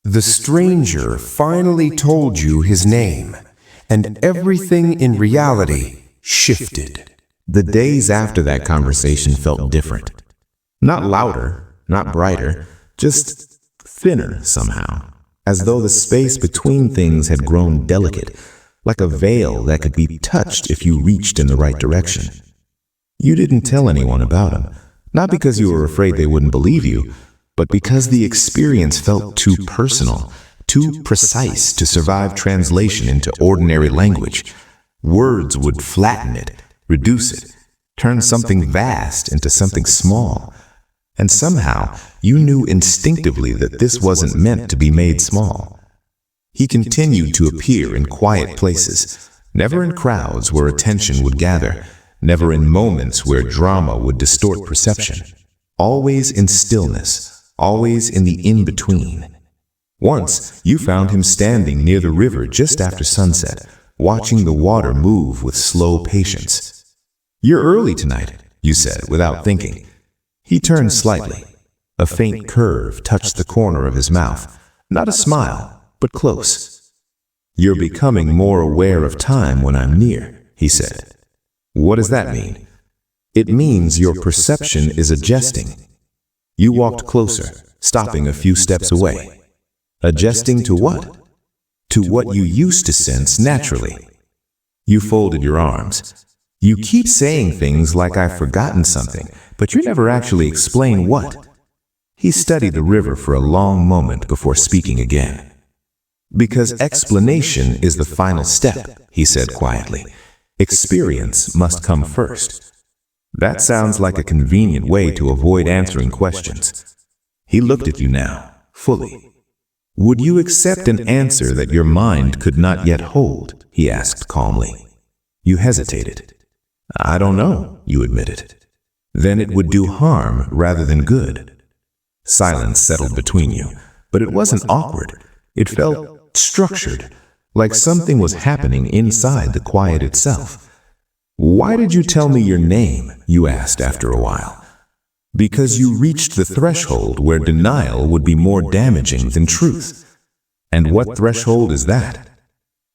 The stranger finally told you his name, and everything in reality shifted. The days after that conversation felt different. Not louder, not brighter, just thinner somehow, as though the space between things had grown delicate, like a veil that could be touched if you reached in the right direction. You didn't tell anyone about him, not because you were afraid they wouldn't believe you, but because the experience felt too personal, too precise to survive translation into ordinary language. Words would flatten it, reduce it, turn something vast into something small. And somehow, you knew instinctively that this wasn't meant to be made small. He continued to appear in quiet places, never in crowds where attention would gather, never in moments where drama would distort perception. Always in stillness, always in the in-between. Once, you found him standing near the river just after sunset, watching the water move with slow patience. "You're early tonight," you said without thinking. He turned slightly. A faint curve touched the corner of his mouth. Not a smile, but close. "You're becoming more aware of time when I'm near," he said. "What does that mean?" "It means your perception is adjusting." You walked closer, stopping a few steps away. Adjusting to what? To what you used to sense naturally. You folded your arms. "You keep saying things like I've forgotten something, but you never actually explain what." He studied the river for a long moment before speaking again. "Because explanation is the final step," he said quietly. "Experience must come first." That sounds like a convenient way to avoid answering questions. He looked at you now, fully. "Would you accept an answer that your mind could not yet hold?" he asked calmly. You hesitated. "I don't know," you admitted. "Then it would do harm rather than good." Silence settled between you, but it wasn't awkward. It felt structured, like something was happening inside the quiet itself. "Why did you tell me your name?" you asked after a while. "Because you reached the threshold where denial would be more damaging than truth." "And what threshold is that?"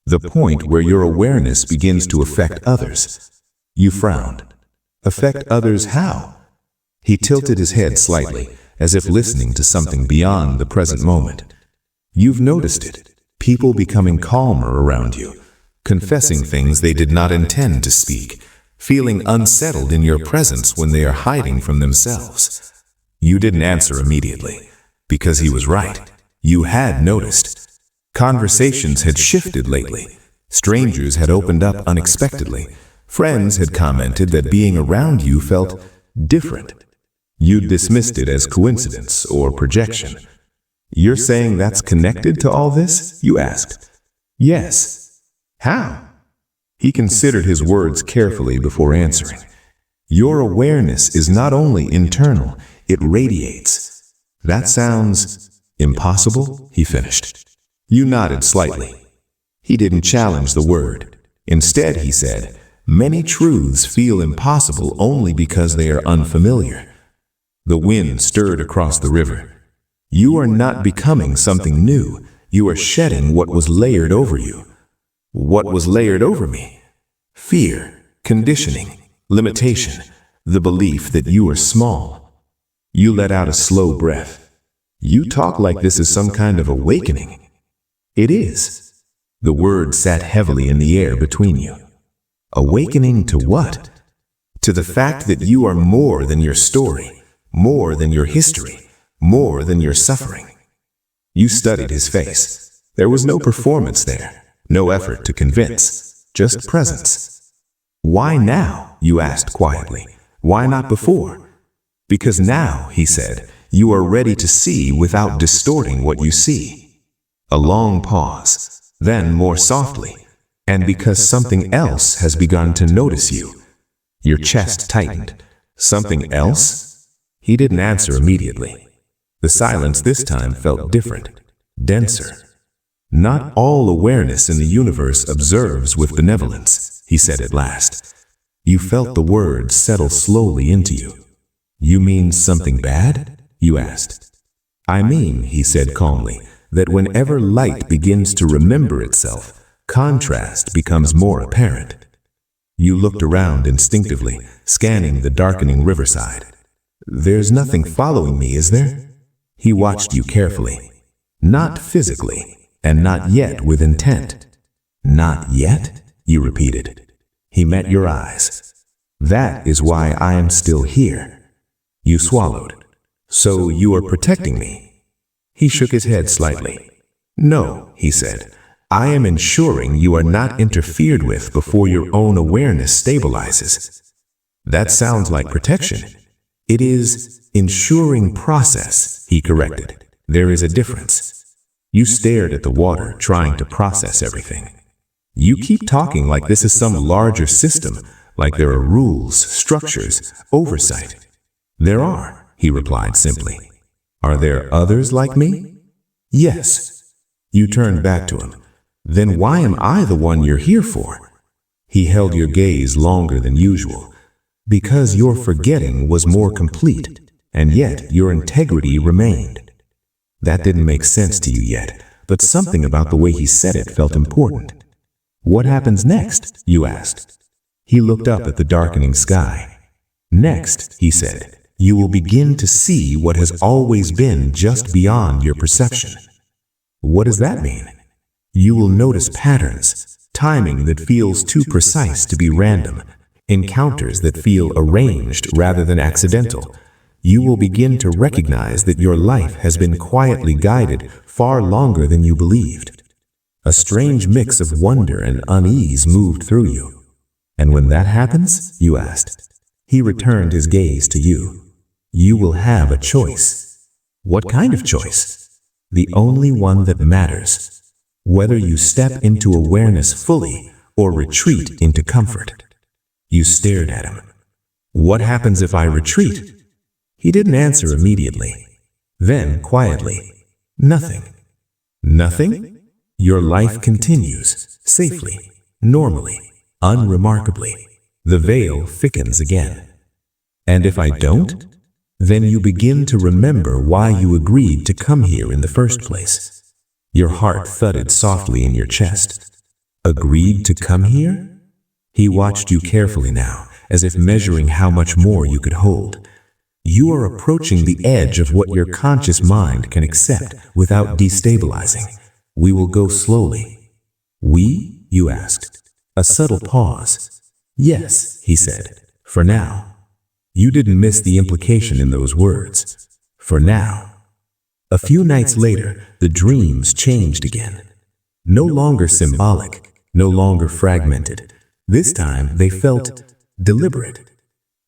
"The point where your awareness begins to affect others." You frowned. "Affect others how?" He tilted his head slightly, as if listening to something beyond the present moment. "You've noticed it, people becoming calmer around you, confessing things they did not intend to speak, feeling unsettled in your presence when they are hiding from themselves." You didn't answer immediately, because he was right. You had noticed. Conversations had shifted lately. Strangers had opened up unexpectedly. Friends had commented that being around you felt different. You dismissed it as coincidence or projection. "You're saying that's connected to all this?" you asked. "Yes." "How?" He considered his words carefully before answering. "Your awareness is not only internal, it radiates." "That sounds impossible," he finished. You nodded slightly. He didn't challenge the word. Instead, he said, "Many truths feel impossible only because they are unfamiliar." The wind stirred across the river. "You are not becoming something new. You are shedding what was layered over you." "What was layered over me?" "Fear, conditioning, limitation, the belief that you are small." You let out a slow breath. "You talk like this is some kind of awakening." "It is." The word sat heavily in the air between you. "Awakening to what?" "To the fact that you are more than your story, more than your history, more than your suffering." You studied his face. There was no performance there. No effort to convince, just presence. "Why now?" you asked quietly. "Why not before?" "Because now," he said, "you are ready to see without distorting what you see." A long pause, then more softly, "And because something else has begun to notice you." Your chest tightened. "Something else?" He didn't answer immediately. The silence this time felt different, denser. "Not all awareness in the universe observes with benevolence," he said at last. You felt the words settle slowly into you. "You mean something bad?" you asked. "I mean," he said calmly, that whenever light begins to remember itself, contrast becomes more apparent. You looked around instinctively, scanning the darkening riverside. There's nothing following me, is there? He watched you carefully. Not physically, and not yet with intent. Not yet? You repeated. He met your eyes. That is why I am still here. You swallowed. So you are protecting me? He shook his head slightly. No, he said. I am ensuring you are not interfered with before your own awareness stabilizes. That sounds like protection. It is ensuring process, he corrected. There is a difference. You stared at the water, trying to process everything. You keep talking like this is some larger system, like there are rules, structures, oversight. There are, he replied simply. Are there others like me? Yes. You turned back to him. Then why am I the one you're here for? He held your gaze longer than usual. Because your forgetting was more complete, and yet your integrity remained. That didn't make sense to you yet, but something about the way he said it felt important. What happens next? You asked. He looked up at the darkening sky. Next, he said, you will begin to see what has always been just beyond your perception. What does that mean? You will notice patterns, timing that feels too precise to be random, encounters that feel arranged rather than accidental. You will begin to recognize that your life has been quietly guided far longer than you believed. A strange mix of wonder and unease moved through you. And when that happens, you asked. He returned his gaze to you. You will have a choice. What kind of choice? The only one that matters. Whether you step into awareness fully or retreat into comfort. You stared at him. What happens if I retreat? He didn't answer immediately. Then, quietly, nothing. Nothing? Your life continues, safely, normally, unremarkably. The veil thickens again. And if I don't? Then you begin to remember why you agreed to come here in the first place. Your heart thudded softly in your chest. Agreed to come here? He watched you carefully now, as if measuring how much more you could hold. You are approaching the edge of what your conscious mind can accept without destabilizing. We will go slowly. We? You asked. A subtle pause. Yes, he said. For now. You didn't miss the implication in those words. For now. A few nights later, the dreams changed again. No longer symbolic, no longer fragmented. This time, they felt deliberate.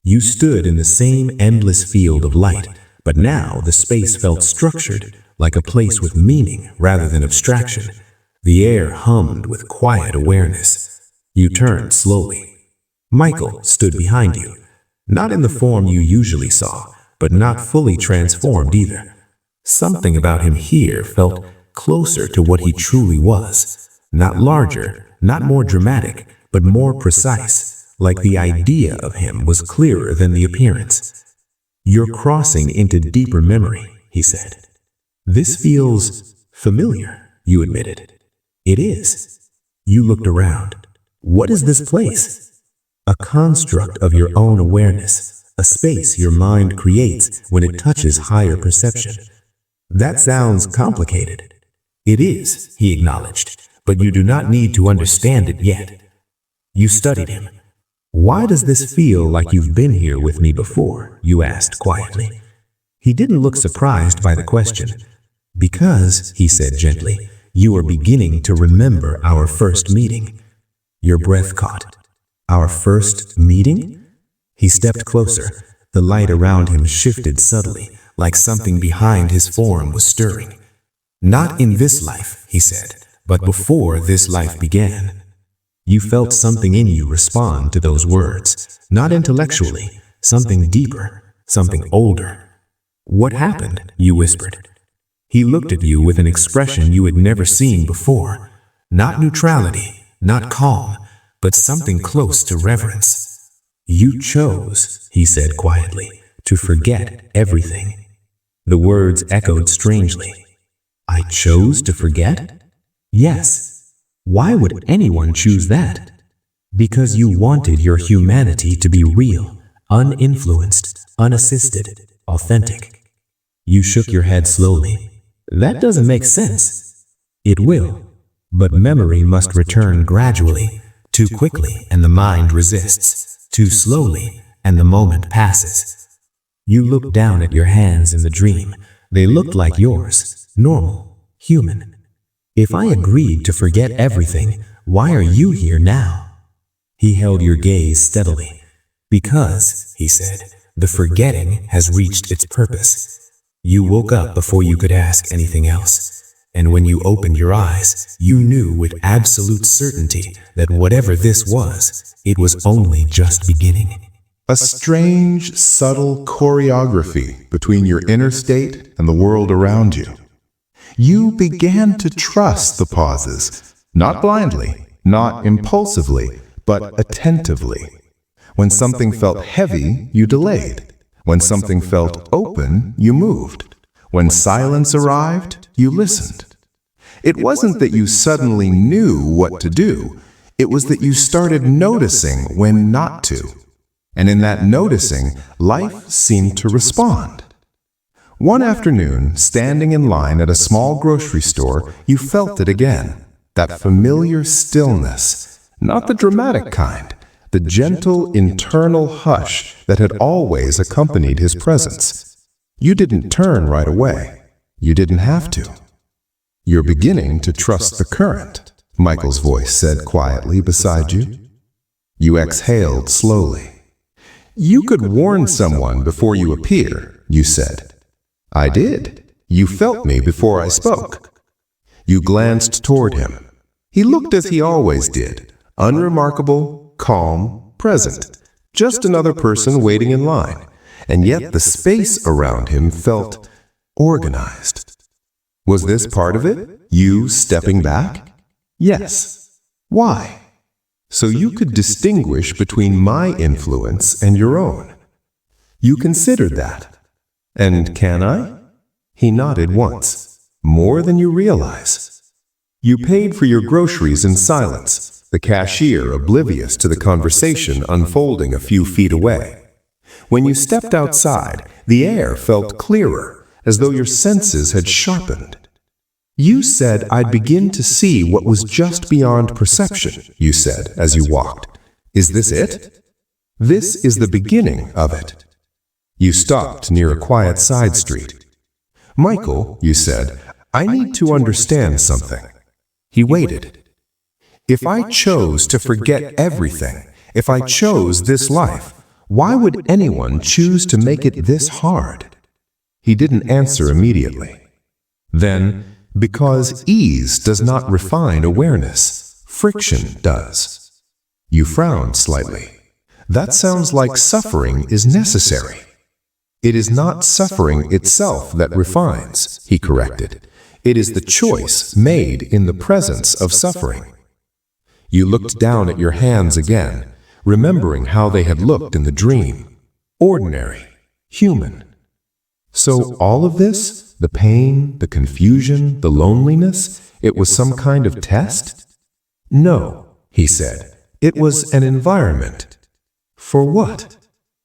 You stood in the same endless field of light, but now the space felt structured, like a place with meaning rather than abstraction. The air hummed with quiet awareness. You turned slowly. Michael stood behind you, not in the form you usually saw, but not fully transformed either. Something about him here felt closer to what he truly was. Not larger, not more dramatic, but more precise, like the idea of him was clearer than the appearance. You're crossing into deeper memory, he said. This feels familiar, you admitted. It is. You looked around. What is this place? A construct of your own awareness, a space your mind creates when it touches higher perception. That sounds complicated. It is, he acknowledged, but you do not need to understand it yet. You studied him. Why does this feel like you've been here with me before? You asked quietly. He didn't look surprised by the question. Because, he said gently, you are beginning to remember our first meeting. Your breath caught. Our first meeting? He stepped closer. The light around him shifted subtly, like something behind his form was stirring. Not in this life, he said, but before this life began. You felt something in you respond to those words, not intellectually, something deeper, something older. What happened? You whispered. He looked at you with an expression you had never seen before. Not neutrality, not calm, but something close to reverence. You chose, he said quietly, to forget everything. The words echoed strangely. I chose to forget? Yes. Why would anyone choose that? Because you wanted your humanity to be real, uninfluenced, unassisted, authentic. You shook your head slowly. That doesn't make sense. It will, but memory must return gradually. Too quickly, and the mind resists. Too slowly, and the moment passes. You looked down at your hands in the dream. They looked like yours, normal, human. If I agreed to forget everything, why are you here now? He held your gaze steadily. Because, he said, the forgetting has reached its purpose. You woke up before you could ask anything else. And when you opened your eyes, you knew with absolute certainty that whatever this was, it was only just beginning. A strange, subtle choreography between your inner state and the world around you. You began to trust the pauses, not blindly, not impulsively, but attentively. When something felt heavy, you delayed. When something felt open, you moved. When silence arrived, you listened. It wasn't that you suddenly knew what to do. It was that you started noticing when not to. And in that noticing, life seemed to respond. One afternoon, standing in line at a small grocery store, you felt it again. That familiar stillness, not the dramatic kind, the gentle internal hush that had always accompanied his presence. You didn't turn right away. You didn't have to. You're beginning to trust the current, Michael's voice said quietly beside you. You exhaled slowly. You could warn someone before you appear, you said. I did. You felt me before I spoke. You glanced toward him. He looked as he always did, unremarkable, calm, present, just another person waiting in line, and yet the space around him felt organized. Was this part of it? You stepping back? Yes. Why? So you could distinguish between my influence and your own. You considered that. And can I? He nodded once. More than you realize. You paid for your groceries in silence, the cashier oblivious to the conversation unfolding a few feet away. When you stepped outside, the air felt clearer, as though your senses had sharpened. You said I'd begin to see what was just beyond perception, you said as you walked. Is this it? This is the beginning of it. You stopped near a quiet side street. Michael, you said, I need to understand something. He waited. If I chose to forget everything, if I chose this life, why would anyone choose to make it this hard? He didn't answer immediately. Then, because ease does not refine awareness, friction does. You frowned slightly. That sounds like suffering is necessary. It is not suffering itself that refines, he corrected. It is the choice made in the presence of suffering. You looked down at your hands again, remembering how they had looked in the dream. Ordinary, human. So all of this, the pain, the confusion, the loneliness, it was some kind of test? No, he said. It was an environment. For what?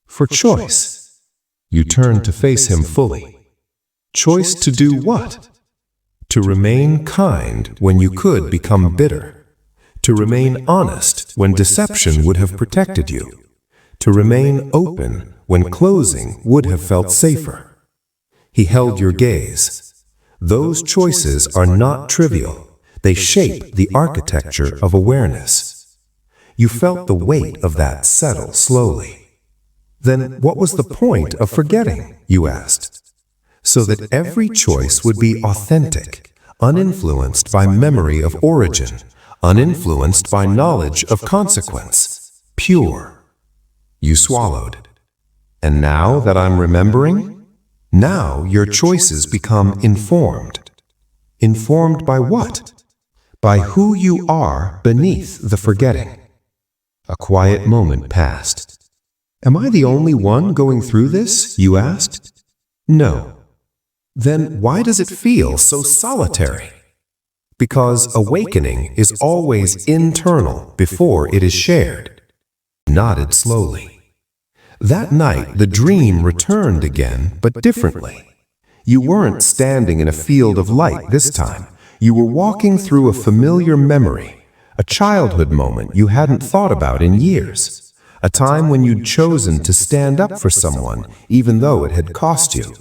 For choice. You turned to face him fully. Choice to do what? To remain kind when you could become bitter. To remain honest when deception would have protected you. To remain open when closing would have felt safer. He held your gaze. Those choices are not trivial. They shape the architecture of awareness. You felt the weight of that settle slowly. Then what was the point of forgetting, you asked? So that every choice would be authentic, uninfluenced by memory of origin, uninfluenced by knowledge of consequence, pure. You swallowed. And now that I'm remembering? Now your choices become informed. Informed by what? By who you are beneath the forgetting. A quiet moment passed. Am I the only one going through this? You asked. No. Then why does it feel so solitary? Because awakening is always internal before it is shared. Nodded slowly. That night, the dream returned again, but differently. You weren't standing in a field of light this time. You were walking through a familiar memory, a childhood moment you hadn't thought about in years, a time when you'd chosen to stand up for someone even though it had cost you,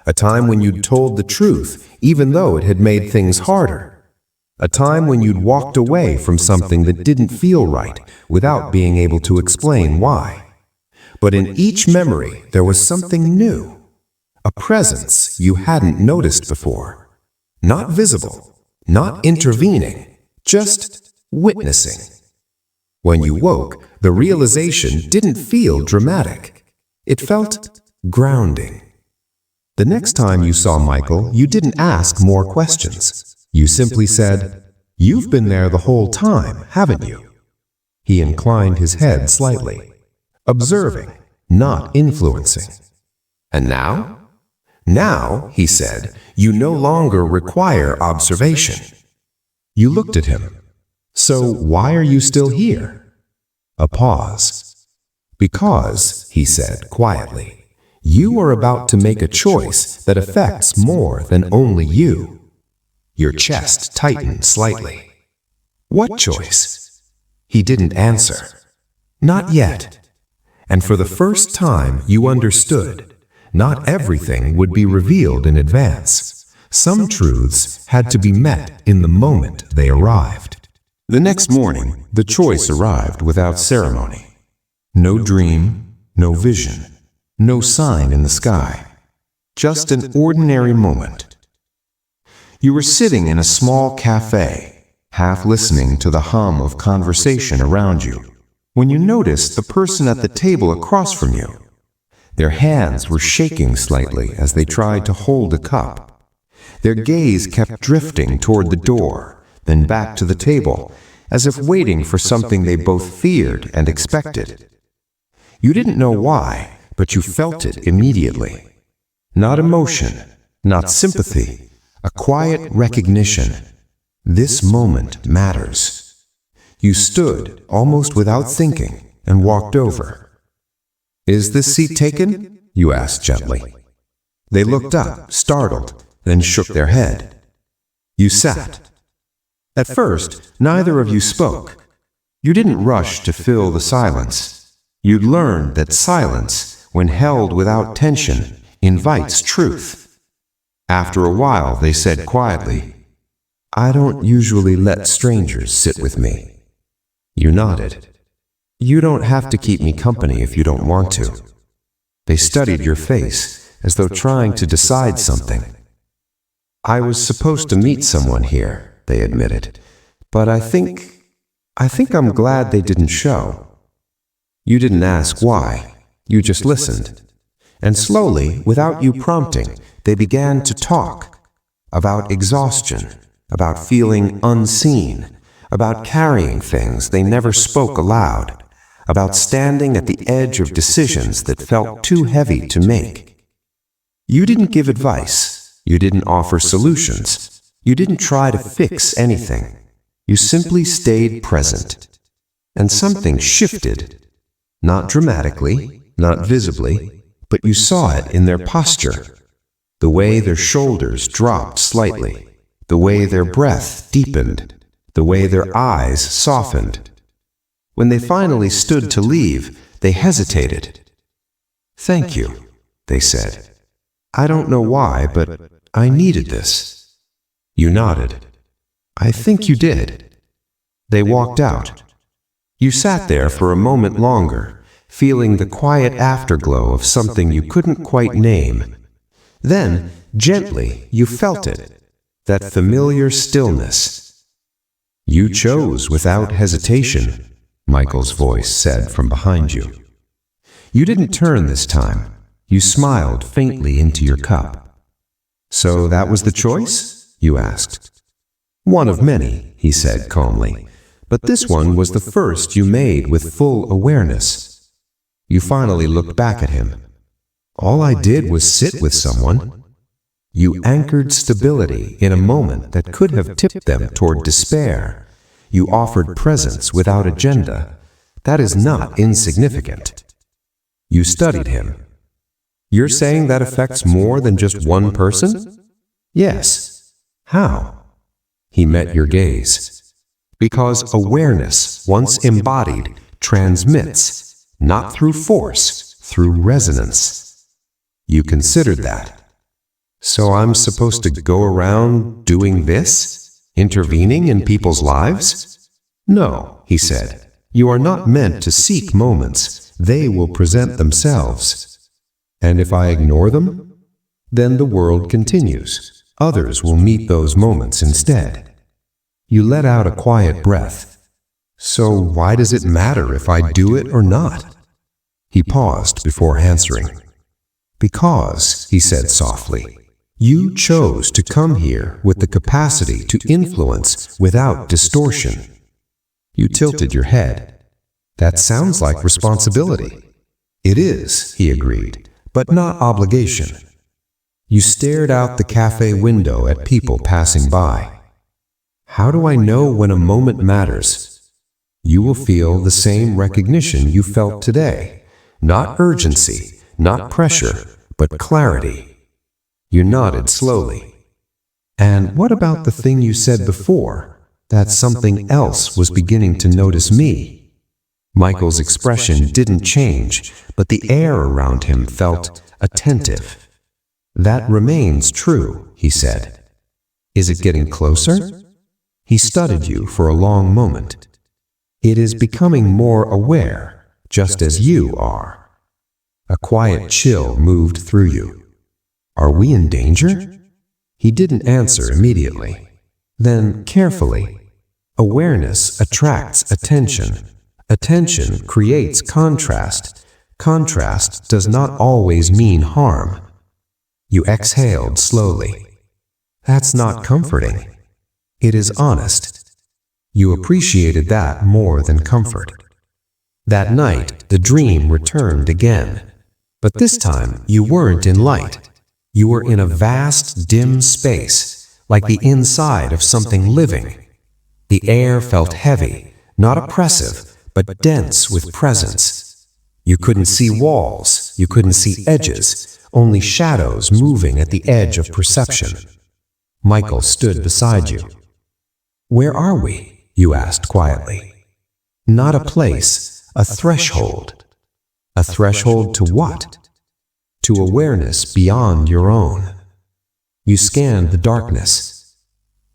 a time when you'd told the truth even though it had made things harder, a time when you'd walked away from something that didn't feel right without being able to explain why. But in each memory there was something new, a presence you hadn't noticed before, not visible, not intervening, just witnessing. When you woke, the realization didn't feel dramatic. It felt grounding. The next time you saw Michael, you didn't ask more questions. You simply said, "You've been there the whole time, haven't you?" He inclined his head slightly, observing, not influencing. "And now?" "Now," he said, "you no longer require observation." You looked at him. "So why are you still here?" A pause. "Because," he said quietly, "you are about to make a choice that affects more than only you." Your chest tightened slightly. "What choice?" He didn't answer. "Not yet." And for the first time you understood. Not everything would be revealed in advance. Some truths had to be met in the moment they arrived. The next morning, the choice arrived without ceremony. No dream, no vision, no sign in the sky. Just an ordinary moment. You were sitting in a small cafe, half listening to the hum of conversation around you, when you noticed the person at the table across from you. Their hands were shaking slightly as they tried to hold a cup. Their gaze kept drifting toward the door, then back to the table, as if waiting for something they both feared and expected. You didn't know why, but you felt it immediately. Not emotion, not sympathy, a quiet recognition. This moment matters. You stood, almost without thinking, and walked over. "Is this seat taken?" you asked gently. They looked up, startled, then shook their head. You sat. At first, neither of you spoke. You didn't rush to fill the silence. You'd learned that silence, when held without tension, invites truth. After a while, they said quietly, "I don't usually let strangers sit with me." You nodded. "You don't have to keep me company if you don't want to." They studied your face, as though trying to decide something. "I was supposed to meet someone here," they admitted, "but I think I'm glad they didn't show." You didn't ask why, you just listened. And slowly, without you prompting, they began to talk. About exhaustion, about feeling unseen, about carrying things they never spoke aloud, about standing at the edge of decisions that felt too heavy to make. You didn't give advice. You didn't offer solutions. You didn't try to fix anything. You simply stayed present. And something shifted. Not dramatically, not visibly, but you saw it in their posture. The way their shoulders dropped slightly. The way their breath deepened. The way their eyes softened. When they finally stood to leave, they hesitated. "Thank you," they said. "I don't know why, but I needed this." You nodded. "I think you did." They walked out. You sat there for a moment longer, feeling the quiet afterglow of something you couldn't quite name. Then, gently, you felt it, that familiar stillness. "You chose without hesitation," Michael's voice said from behind you. You didn't turn this time. You smiled faintly into your cup. "So that was the choice?" you asked. "One of many," he said calmly, "but this one was the first you made with full awareness." You finally looked back at him. "All I did was sit with someone." You anchored stability in a moment that could have tipped them toward despair. You offered presence without agenda. That is not insignificant. You studied him. You're saying that affects more than just one person? Yes. How? He met your gaze. Because awareness, once embodied, transmits, not through force, through resonance. You considered that. So I'm supposed to go around doing this? Intervening in people's lives? No, he said. You are not meant to seek moments. They will present themselves. And if I ignore them, then the world continues. Others will meet those moments instead. You let out a quiet breath. So why does it matter if I do it or not? He paused before answering. Because, he said softly, you chose to come here with the capacity to influence without distortion. You tilted your head. That sounds like responsibility. It is, he agreed, but not obligation. You stared out the cafe window at people passing by. How do I know when a moment matters? You will feel the same recognition you felt today. Not urgency, not pressure, but clarity. You nodded slowly. And what about the thing you said before, that something else was beginning to notice me? Michael's expression didn't change, but the air around him felt attentive. That remains true, he said. Is it getting closer? He studied you for a long moment. It is becoming more aware, just as you are. A quiet chill moved through you. Are we in danger? He didn't answer immediately. Then, carefully, awareness attracts attention. Attention creates contrast. Contrast does not always mean harm. You exhaled slowly. That's not comforting. It is honest. You appreciated that more than comfort. That night, the dream returned again. But this time, you weren't in light. You were in a vast, dim space, like the inside of something living. The air felt heavy, not oppressive, but dense with presence. You couldn't see walls, you couldn't see edges, only shadows moving at the edge of perception. Michael stood beside you. Where are we? You asked quietly. Not a place, a threshold. A threshold to what? To awareness beyond your own. You scanned the darkness.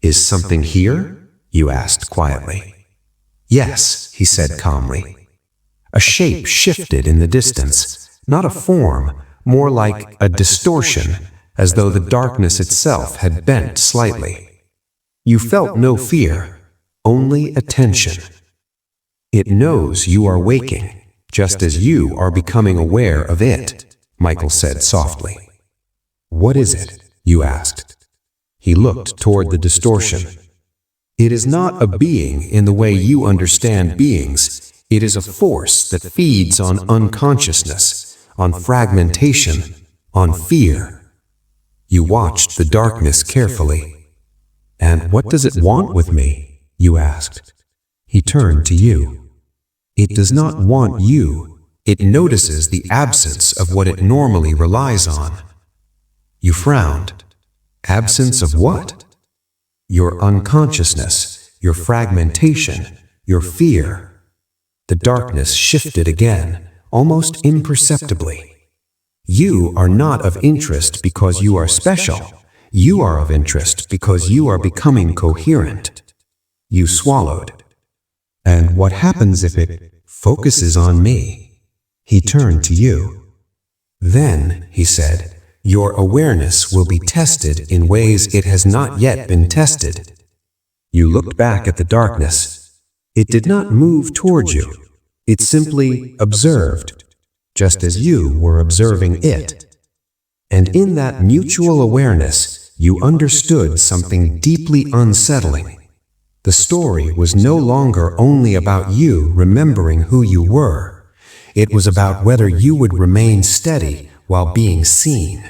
Is something here? You asked quietly. Yes, he said calmly. A shape shifted in the distance, not a form, more like a distortion, as though the darkness itself had bent slightly. You felt no fear, only attention. It knows you are waking, just as you are becoming aware of it. Michael said softly. What is it? You asked. He looked toward the distortion. It is not a being in the way you understand beings. It is a force that feeds on unconsciousness, on fragmentation, on fear. You watched the darkness carefully. And what does it want with me? You asked. He turned to you. It does not want you. It notices the absence of what it normally relies on. You frowned. Absence of what? Your unconsciousness, your fragmentation, your fear. The darkness shifted again, almost imperceptibly. You are not of interest because you are special. You are of interest because you are becoming coherent. You swallowed. And what happens if it focuses on me? He turned to you. Then, he said, your awareness will be tested in ways it has not yet been tested. You looked back at the darkness. It did not move toward you. It simply observed, just as you were observing it. And in that mutual awareness, you understood something deeply unsettling. The story was no longer only about you remembering who you were. It was about whether you would remain steady while being seen.